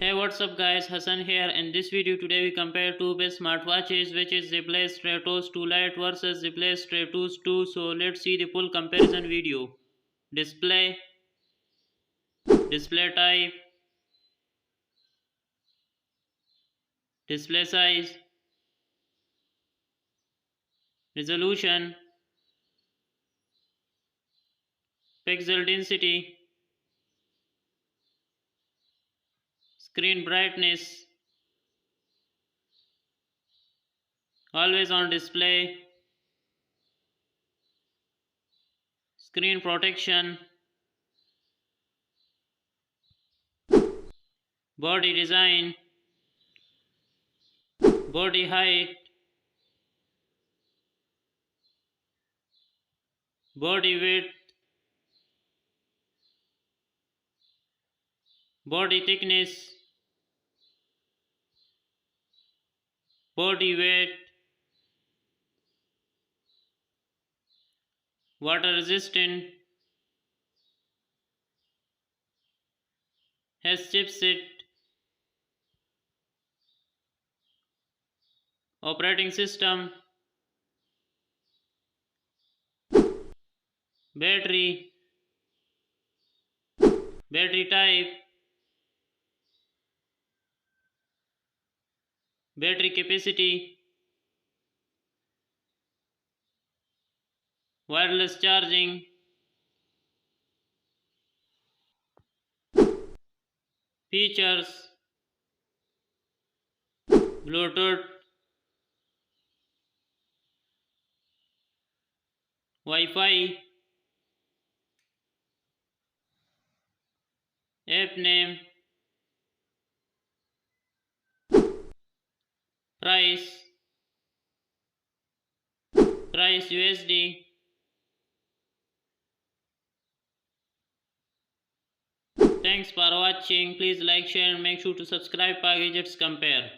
Hey, what's up guys, Hassan here. In this video today we compare two best smartwatches, which is Zeblaze Stratos 2 Lite versus Zeblaze Stratos 2. So let's see the full comparison video. Display, display type, display size, resolution, pixel density, screen brightness, always on display, screen protection, body design, body height, body width, body thickness, body weight, water resistant, has chipset, operating system, battery, battery type, battery capacity, wireless charging, features, Bluetooth, Wi-Fi, app name, price, price USD. Thanks for watching. Please like, share and make sure to subscribe for gadgets compare.